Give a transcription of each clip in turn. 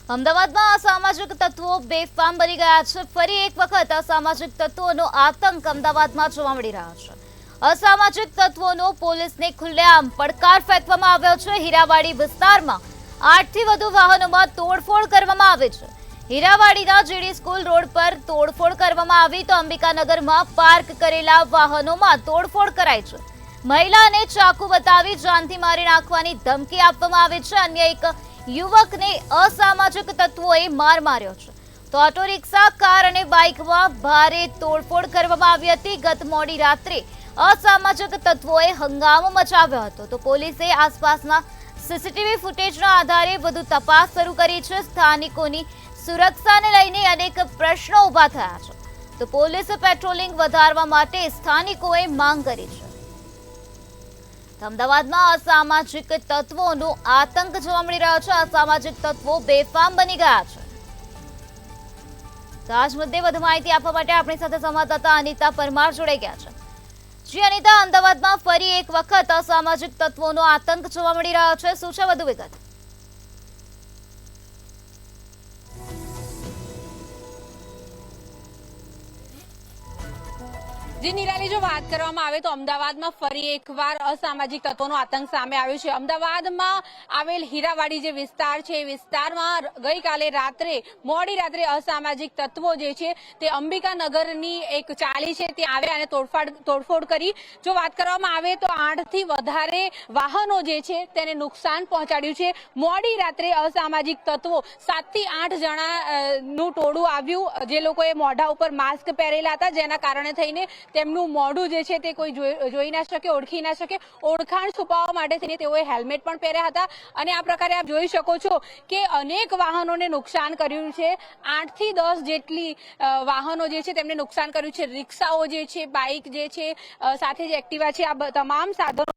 અમદાવાદમાં અસામાજિક તત્વો બેફામ બની ગયા છે। ફરી એક વખત અસામાજિક તત્વોનો આતંક અમદાવાદમાં જોવા મળી રહ્યો છે। અસામાજિક તત્વોનો પોલીસને ખુલ્લેઆમ પડકાર ફેંકવામાં આવ્યો છે। હીરાવાડી વિસ્તારમાં 8 થી વધુ વાહનોમાં તોડફોડ કરવામાં આવી છે। હીરાવાડીના જીડી સ્કૂલ રોડ પર તોડફોડ કરવામાં આવી તો અંબિકાનગરમાં પાર્ક કરેલા વાહનોમાં તોડફોડ કરાઈ છે। મહિલાને ચાકુ બતાવી જાનથી મારી નાખવાની ધમકી આપવામાં આવી છે। અન્ય એક યુવકને અસામાજિક તત્વોએ માર માર્યો છે તો ઓટો રિક્ષા, કાર અને બાઇકમાં ભારે તોડફોડ કરવામાં આવી હતી। ગત મોડી રાત્રે અસામાજિક તત્વોએ હંગામો મચાવ્યો હતો તો પોલીસે આસપાસના સીસીટીવી ફૂટેજના આધારે વધુ તપાસ શરૂ કરી છે। સ્થાનિકોની સુરક્ષાને લઈને અનેક પ્રશ્નો ઊભા થયા છે તો પોલીસે પેટ્રોલિંગ વધારવા માટે સ્થાનિકોએ માંગ કરી છે। અમદાવાદમાં અસામાજિક તત્વોનો આતંક જોવા મળી રહ્યો છે। અસામાજિક તત્વો બેફામ બની ગયા છે। તો આજ મુદ્દે વધુ માહિતી આપવા માટે આપણી સાથે સંવાદદાતા અનિતા પરમાર જોડાઈ ગયા છે। જી અનિતા, અમદાવાદમાં ફરી એક વખત અસામાજિક તત્વોનો આતંક જોવા મળી રહ્યો છે, શું છે વધુ વિગત? जी निराली, जो बात કરવામાં આવે તો અમદાવાદમાં ફરી એકવાર અસામાજિક તત્વોનો આતંક સામે આવ્યો છે। અમદાવાદમાં આવેલ હીરાવાડી જે વિસ્તાર છે એ વિસ્તારમાં ગઈકાલે રાત્રે મોડી રાત્રે અસામાજિક તત્વો જે છે તે અંબિકાનગરની એક ચાલી છે ત્યાં આવ્યા અને તોડફોડ કરી। જો વાત કરવામાં આવે તો 8 થી વધારે વાહનો જે છે તેને નુકસાન પહોંચાડ્યું છે। મોડી રાત્રે અસામાજિક તત્વો 7 થી 8 જણાનું ટોળું આવ્યું, જે લોકોએ મોઢા ઉપર માસ્ક પહેરેલા હતા, જેના કારણે થઈને તેમનું મોઢું જે છે તે કોઈ જોઈ ના શકે, ઓળખી ના શકે। ઓળખાણ છુપાવવા માટે થઈને તેઓએ હેલ્મેટ પણ પહેર્યા હતા અને આ પ્રકારે આપ જોઈ શકો છો કે અનેક વાહનોને નુકસાન કર્યું છે। 8 થી 10 જેટલી વાહનો જે છે તેમને નુકસાન કર્યું છે। રિક્ષાઓ જે છે, બાઇક જે છે, સાથે જે એક્ટિવા છે, આ તમામ સાધનો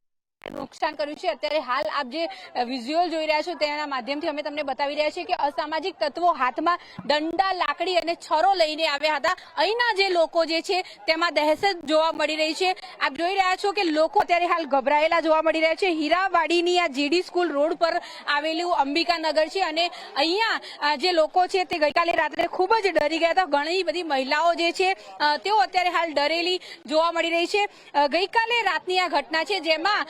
નુકસાન કર્યું છે। અત્યારે હાલ આપ જે વિઝ્યુઅલ જોઈ રહ્યા છો તેના માધ્યમથી અમે તમને બતાવી રહ્યા છીએ કે અસામાજિક તત્વો હાથમાં દંડા, લાકડી અને છરો લઈને આવ્યા હતા। અહીંના જે લોકો જે છે તેમાં દહેશત જોવા મળી રહી છે। આપ જોઈ રહ્યા છો કે લોકો અત્યારે હાલ ગભરાયેલા જોવા મળી રહ્યા છે। હીરાવાડીની આ જીડી સ્કૂલ રોડ પર આવેલું અંબિકાનગર છે અને અહીંયા જે લોકો છે તે ગઈકાલે રાત્રે ખૂબ જ ડરી ગયા હતા। ઘણી બધી મહિલાઓ જે છે તેઓ અત્યારે હાલ ડરેલી જોવા મળી રહી છે। ગઈકાલે રાતની આ ઘટના છે જેમાં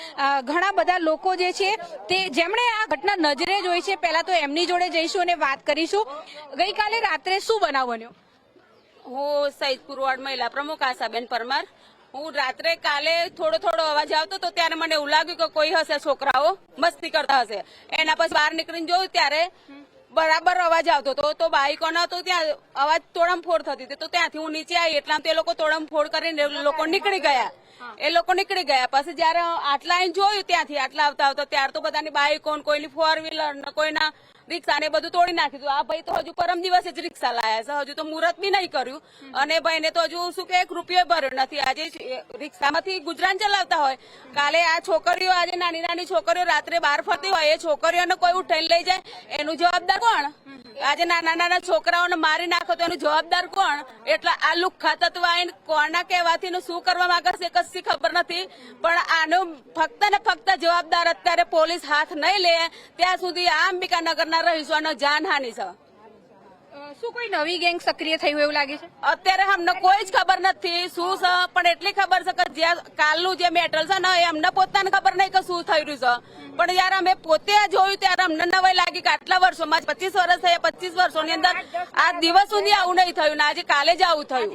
ઘણા બધા લોકો જે છે તે જેમણે આ ઘટના નજરે જોઈ છે, પહેલા તો એમની જોડે જઈશું અને વાત કરીશું। ગઈકાલે રાત્રે શું બનાવ બન્યો? હું સૈદપુર વોર્ડ મહિલા પ્રમુખ આશાબેન પરમાર। હું રાત્રે કાલે થોડો અવાજ આવતો તો ત્યારે મને એવું લાગ્યું કે કોઈ હશે, છોકરાઓ મસ્તી કરતા હશે। એના પછી બહાર નીકળીને જોયું ત્યારે બરાબર અવાજ આવતો હતો તો બાઈકોનો તો ત્યાં અવાજ તોડમફોડ થતી હતી તો ત્યાંથી હું નીચે આવી એટલા તે લોકો તોડમફોડ કરીને લોકો નીકળી ગયા। પછી જયારે આટલા જોયું ત્યાંથી આટલા આવતા ત્યારે તો બધાની બાઈકો, કોઈની 4 વ્હીલર, કોઈના રિક્ષા ને બધું તોડી નાખ્યું। આ ભાઈ તો હજુ પરમ દિવસે જ રિક્ષા લાયા છે, હજુ તો મુહૂર્ત બી નહીં કર્યું અને ભાઈ ને તો હજુ શું કે 1 રૂપિયો ભર્યો નથી। આજે રિક્ષામાંથી ગુજરાન ચલાવતા હોય, કાલે આ છોકરીઓ, આજે નાની છોકરીઓ રાત્રે બહાર ફરતી હોય, એ છોકરીઓને કોઈ ઉઠાઈને લઈ જાય એનું જવાબદાર કોણ? આજે નાના છોકરાઓને મારી નાખો તો એનું જવાબદાર કોણ? એટલે આ લુખ્ખા તત્વ આઈને કોના કહેવાથી શું કરવા માંગે છે કશી ખબર નથી, પણ આનું ફક્ત ને ફક્ત જવાબદાર અત્યારે પોલીસ હાથ નહીં લે ત્યાં સુધી આ અંબિકાનગરના રહીશોનો જાનહાનિ છે। શું કોઈ નવી ગેંગ સક્રિય થઈ હોય એવું લાગે છે? અત્યારે અમને કોઈ જ ખબર નથી શું છે, પણ એટલી ખબર છે કે જ્યાં કાલનું જે મેટર છે ને એ અમને પોતાને ખબર નહીં કે શું થઈ રહ્યું છે, પણ જયારે અમે પોતે જોયું ત્યારે અમને નવાઈ લાગી કે આટલા વર્ષોમાં 25 વર્ષ થયા, 25 વર્ષોની અંદર આ દિવસ સુધી આવું નહીં થયું ને આજે કાલે જ આવું થયું।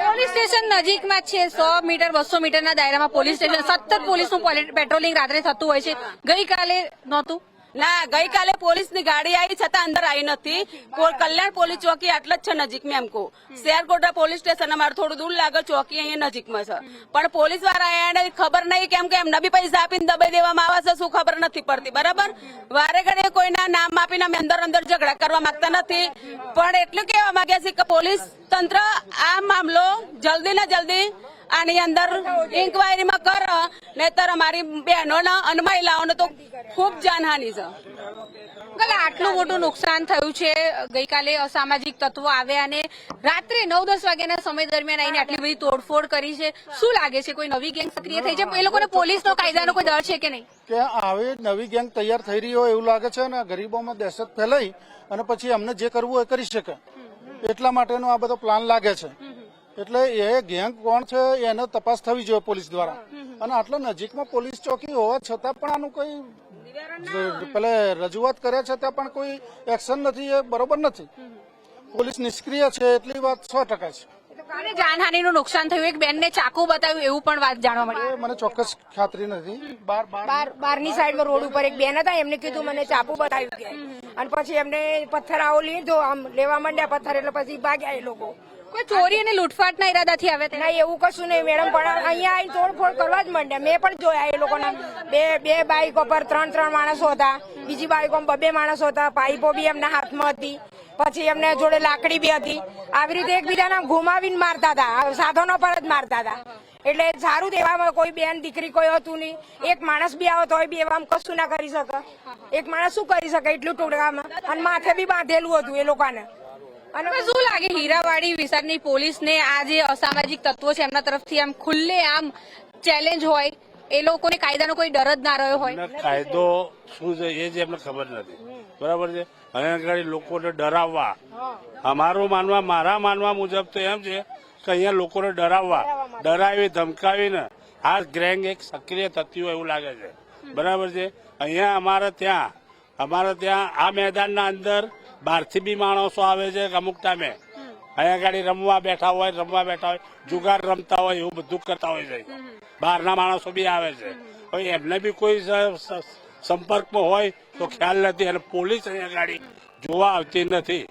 પોલીસ સ્ટેશન નજીકમાં છે, 100 મીટર 200 મીટરના દાયરામાં પોલીસ સ્ટેશન, સતત પોલીસનું પેટ્રોલિંગ રાત્રે થતું હોય છે। ગઈકાલે નહોતું? ના, ગઈકાલે પોલીસની ગાડી આવી છતાં અંદર આવી નથી। કલ્યાણ પોલીસ ચોકી આટલા જ છે નજીક में हमको। શેરકોટા પોલીસ સ્ટેશન અમારે થોડું દૂર લાગે, ચોકી અહીંયા નજીકમાં છે, પણ પોલીસ વાળા એને ખબર નહીં કેમ કે એમને બી પૈસા આપીને દબાઈ દેવામાં આવે છે, શું ખબર નથી પડતી। બરાબર, વારે ઘડીએ કોઈના નામ આપીને અમે અંદર ઝઘડા કરવા માંગતા નથી, પણ એટલું કહેવા માંગે છે કે પોલીસ તંત્ર આ મામલો જલ્દી ને જલ્દી આની અંદર ઇન્કવાયરીમાં કર, નહીતર અમારી બહેનોને અને મહિલાઓને તો ખૂબ જાનહાનિ છે। આટલું મોટું નુકસાન થયું છે, ગઈકાલે અસામાજિક તત્વો આવ્યા અને રાત્રે 9-10 વાગ્યાના સમય દરમિયાન આવીને આટલી બધી તોડફોડ કરી છે। શું લાગે છે કોઈ નવી ગેંગ સક્રિય થઈ છે? એ લોકોને પોલીસનો, કાયદાનો કોઈ ડર છે કે નહીં? કે આવી નવી ગેંગ તૈયાર થઈ રહી હોય એવું લાગે છે અને ગરીબોમાં દહેશત ફેલાઈ અને પછી અમને જે કરવું હોય કરી શકે એટલા માટેનો આ બધો પ્લાન લાગે છે. એટલે એ ગેંગ કોણ છે એને તપાસ થવી જોઈએ પોલીસ દ્વારા. અને આટલા નજીકમાં પોલીસ ચોકી હોવા છતાં પણ આનું કોઈ પેલે રજૂઆત કર્યા છતાં પણ કોઈ એક્શન નથી, એ બરોબર નથી. પોલીસ નિષ્ક્રિય છે એટલી વાત 100% છે. અને જાનહાનિનું નુકસાન થયું, એક બેનને ચાકુ બતાવ્યું એવું પણ વાત જાણવા મળી. મને ચોક્કસ ખાતરી નથી. બારની સાઈડમાં રોડ ઉપર એક બેન હતા, એમને કીધું મને ચાકુ બતાવ્યું કે, અને પછી એમને પથ્થર આવો લીધો, આમ લેવા માંડ્યા પથ્થર, એટલે પછી ભાગ્યા એ લોકો. કોઈ ચોરી અને લૂંટફાટના ઈરાદાથી આવ્યા હતા? ના, એવું કશું નહીં મેડમ, પણ અહીંયા આવીને તોડફોડ કરવા જ માંડ્યા. મેં પણ જોયા એ લોકોના બે બાઈકો પર ત્રણ માણસો હતા, બીજી બાઈકોમાં 2 માણસો હતા, પાઇપો બી એમના હાથમાં હતી, પછી એમને જોડે લાકડી બી હતી. આવી રીતે એકબીજાના ઘુમાવીને મારતા હતા, સાધનો પર જ મારતા હતા. એટલે સારું દેવામાં કોઈ બેન દીકરી કોઈ હતું નહીં. એક માણસ બી આવો તોય બી એવા કશું ના કરી શકે. એક માણસ શું કરી શકે એટલું ટોળામાં, અને માથે બી બાંધેલું હતું એ લોકોને. અને શું લાગે હીરાવાડી વિસ્તારની પોલીસને આ જે અસામાજિક તત્વો છે એમના તરફથી આમ ખુલ્લે આમ ચેલેન્જ હોય, એ લોકોને કાયદાનો કોઈ ડર જ ના રહ્યો હોય? કાયદો શું છે એ જ એમને ખબર નથી, બરાબર છે. અને લોકોને ડરાવવા, મારા માનવા મુજબ તો એમ છે કે અહીંયા લોકોને ડરાવી ધમકાવીને આ ગેંગ એક સક્રિય થતી હોય એવું લાગે છે, બરાબર છે. અહીંયા અમારે ત્યાં આ મેદાનના અંદર બહારથી બી માણસો આવે છે, અમુક ટાઈમે અહીંયા ગાડી રમવા બેઠા હોય, જુગાર રમતા હોય, એવું બધું કરતા હોય છે. બહારના માણસો બી આવે છે, હવે એમને બી કોઈ સંપર્કમાં હોય તો ખ્યાલ નથી, અને પોલીસ અહીંયા ગાડી જોવા આવતી નથી.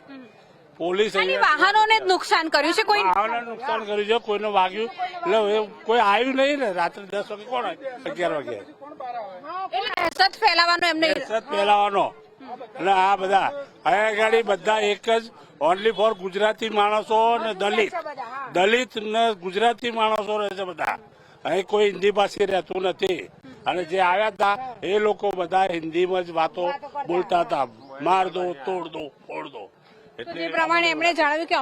પોલીસ વાહનોને જ નુકસાન કર્યું છે, કોઈ નુકસાન કર્યું છે, કોઈને વાગ્યું એટલે કોઈ આવ્યું નહીં ને. રાત્રે 10 વાગે કોણ 11 વાગે દહેશત ફેલાવાનો એટલે આ બધા અહીંયા ગાડી બધા એક જ ઓનલી ફોર ગુજરાતી માણસો ને દલિત ને ગુજરાતી માણસો રહે છે બધા. અહીં કોઈ હિન્દી ભાષી રહેતું નથી. અને જે આવ્યા હતા એ લોકો બધા હિન્દીમાં જ વાતો બોલતા હતા, માર દો, તોડ દો, ફોડ દો. એ પ્રમાણે એમણે જણાવ્યું કે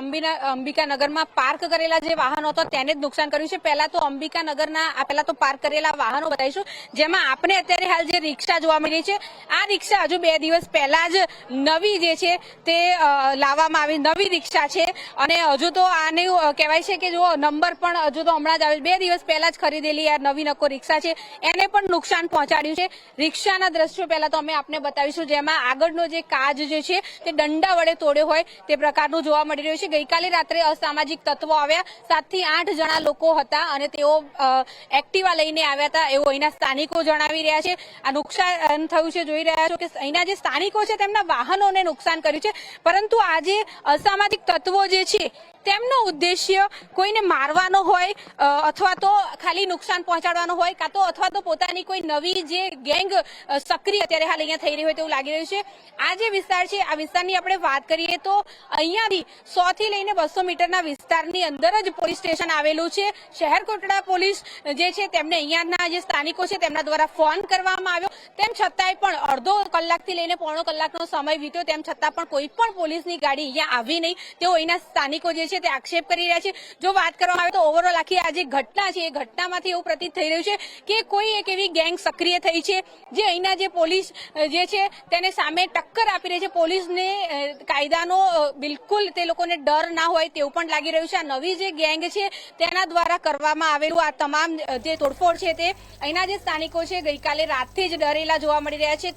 અંબિકાનગરમાં પાર્ક કરેલા જે વાહનો હતા તેને જ નુકસાન કર્યું છે. પહેલા તો અંબિકાનગરના પહેલા તો પાર્ક કરેલા વાહનો બતાવીશું, જેમાં આપણે અત્યારે હાલ જે રિક્ષા જોવા મળી છે, આ રિક્ષા હજુ 2 દિવસ પહેલા જ નવી જે છે તે લાવવામાં આવી નવી રિક્ષા છે. અને હજુ તો આને કહેવાય છે કે જો નંબર પણ હજુ તો હમણાં જ આવે, 2 દિવસ પહેલા જ ખરીદેલી આ નવી નકો રિક્ષા છે, એને પણ નુકસાન પહોંચાડ્યું છે. રિક્ષાના દ્રશ્યો પહેલા તો અમે આપને બતાવીશું, જેમાં આગળનો જે કાચ જે છે તે દંડા વડે તોડ્યો હોય તે પ્રકારનું જોવા મળી રહ્યું છે. ગઈકાલે રાત્રે અસામાજિક તત્વો આવ્યા, 7 થી 8 જણા લોકો હતા અને તેઓ એક્ટિવા લઈને આવ્યા હતા એવું અહીંના સ્થાનિકો જણાવી રહ્યા છે. આ નુકસાન થયું છે, જોઈ રહ્યા છો કે અહીંના જે સ્થાનિકો છે તેમના વાહનોને નુકસાન કર્યું છે. પરંતુ આ જે અસામાજિક તત્વો જે છે તેમનો ઉદ્દેશ્ય કોઈને મારવાનો હોય અથવા તો ખાલી નુકસાન પહોંચાડવાનો હોય, કાં તો અથવા તો પોતાની કોઈ નવી જે ગેંગ સક્રિય અત્યારે હાલ અહીંયા થઈ રહી હોય તેવું લાગી રહ્યું છે. આ જે વિસ્તાર છે આ વિસ્તારની આપણે વાત કરીએ તો અહીંયાથી 100 થી લઈને 200 મીટરના વિસ્તારની અંદર જ પોલીસ સ્ટેશન આવેલું છે. શહેર કોટડા પોલીસ જે છે તેમને અહીંયાના જે સ્થાનિકો છે તેમના દ્વારા ફોન કરવામાં આવ્યો, તેમ છતાંય પણ અડધો કલાકથી લઈને પોણો કલાકનો સમય વીત્યો, તેમ છતાં પણ કોઈ પણ પોલીસની ગાડી અહીંયા આવી નહીં તેઓ અહીંના સ્થાનિકો જે છે તે આક્ષેપ કરી રહ્યા છે. જો વાત કરવામાં આવે તો ઓવરઓલ આખી આ જે ઘટના છે એ ઘટનામાંથી એવું પ્રતીત થઈ રહ્યું છે કે કોઈ એક એવી ગેંગ સક્રિય થઈ છે જે અહીંના જે પોલીસ જે છે તેને સામે ટક્કર આપી રહી છે. પોલીસને કાયદાનો બિલકુલ તે લોકોને ડર ના હોય તેવું પણ લાગી રહ્યું છે. આ નવી જે ગેંગ છે તેના દ્વારા કરવામાં આવેલું આ તમામ જે તોડફોડ છે તે અહીંના જે સ્થાનિકો છે ગઈકાલે રાતથી જ ડરેલા જોવા મળી રહ્યા છે.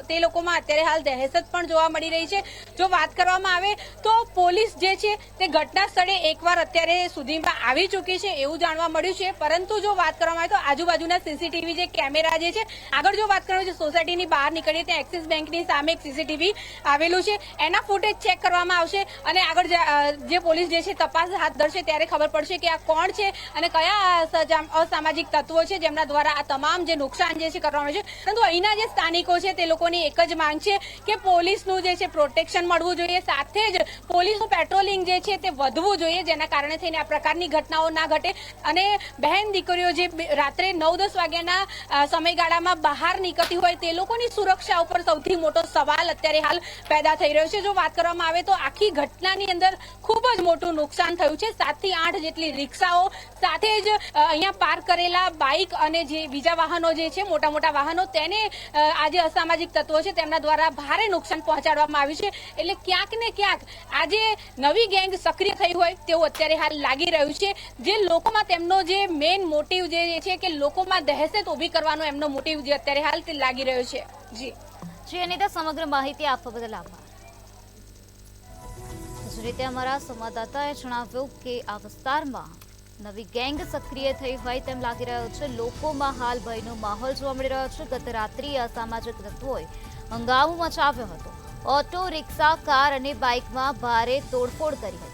તે લોકોમાં અત્યારે હાલ દહેશત પણ જોવા મળી રહી છે. જો વાત કરવામાં આવે તો પોલીસ જે છે તે ઘટના સ્થળે એકવાર અત્યારે સુધીમાં આવી ચૂકી છે એવું જાણવા મળ્યું છે. પરંતુ જો વાત કરવામાં આવે તો આજુબાજુના સીસીટીવી જે કેમેરા જે છે, આગળ જો વાત કરવામાં આવે સોસાયટીની બહાર નીકળીએ ત્યાં એક્સિસ બેંકની સામે એક સીસીટીવી આવેલું છે, એના ફૂટેજ ચેક કરવામાં આવશે અને આગળ જે પોલીસ જે છે તપાસ હાથ ધરશે ત્યારે ખબર પડશે કે આ કોણ છે અને કયા અસામાજિક તત્વો છે જેમના દ્વારા આ તમામ જે નુકસાન જે છે કરવામાં આવે છે. પરંતુ અહીંના જે સ્થાનિકો છે તે લોકોની એક જ માંગ છે કે પોલીસનું જે છે પ્રોટેક્શન મળવું જોઈએ, સાથે જ પોલીસનું પેટ્રોલિંગ જે છે તે વધવું જોઈએ, જેના કારણે થઈને આ પ્રકારની ઘટનાઓ ના ઘટે. અને બહેન દીકરીઓ જે રાત્રે 9-10 વાગ્યાના સમયગાળામાં બહાર નીકળતી હોય તે લોકોની સુરક્ષા ઉપર સૌથી મોટો સવાલ અત્યારે હાલ પેદા થઈ રહ્યો છે. જો વાત કરવામાં આવે તો આખી ઘટનાની અંદર ખૂબ જ મોટું નુકસાન થયું છે. 7 થી 8 જેટલી રિક્ષાઓ, સાથે જ અહીંયા પાર્ક કરેલા બાઇક અને જે બીજા વાહનો જે છે, મોટા મોટા વાહનો, તેને આ જે અસામાજિક તત્વો છે તેમના દ્વારા ભારે નુકસાન પહોંચાડવામાં આવ્યું છે. એટલે ક્યાંક ને ક્યાંક આજે નવી ગેંગ સક્રિય થઈ હોય તેવું અત્યારે હાલ લાગી રહ્યું છે. જે લોકોમાં તેમનો જે મેઇન મોટિવ જે છે કે લોકોમાં દહેશત ઊભી કરવાનો એમનો મોટિવ જે અત્યારે હાલ તે લાગી રહ્યો છે. જી અનિતા, સમગ્ર માહિતી આપવા બદલ આભાર. જ રીતે અમારા સંવાદદાતાએ જણાવ્યું કે આ વિસ્તારમાં નવી ગેંગ સક્રિય થઈ હોય તેમ લાગી રહ્યો છે. લોકોમાં હાલ ભયનો માહોલ જોવા મળી રહ્યો છે. ગત રાત્રિએ અસામાજિક તત્વોએ હંગામો મચાવ્યો હતો. ઓટો, રિક્ષા, કાર અને બાઇકમાં ભારે તોડફોડ કરી હતી.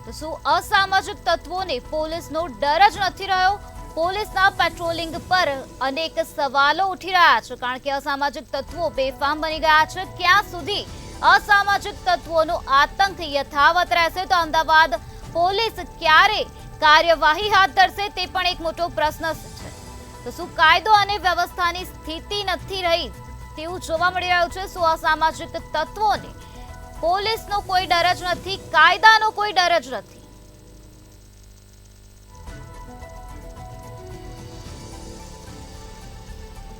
તો શું અસામાજિક તત્વોને પોલીસનો ડર જ નથી રહ્યો? પોલીસના પેટ્રોલિંગ પર અનેક સવાલો ઉઠી રહ્યા છે, કારણ કે અસામાજિક તત્વો બેફામ બની ગયા છે. ક્યાં સુધી અસામાજિક તત્વોનો આતંક યથાવત રહેશે? તો અમદાવાદ પોલીસ ક્યારે કાર્યવાહી હાથ ધરશે તે પણ એક મોટો પ્રશ્ન છે. તો શું કાયદો અને વ્યવસ્થાની સ્થિતિ નથી રહી તેવું જોવા મળી રહ્યું છે? શું અસામાજિક તત્વોને પોલીસનો કોઈ ડર જ નથી, કાયદાનો કોઈ ડર જ નથી?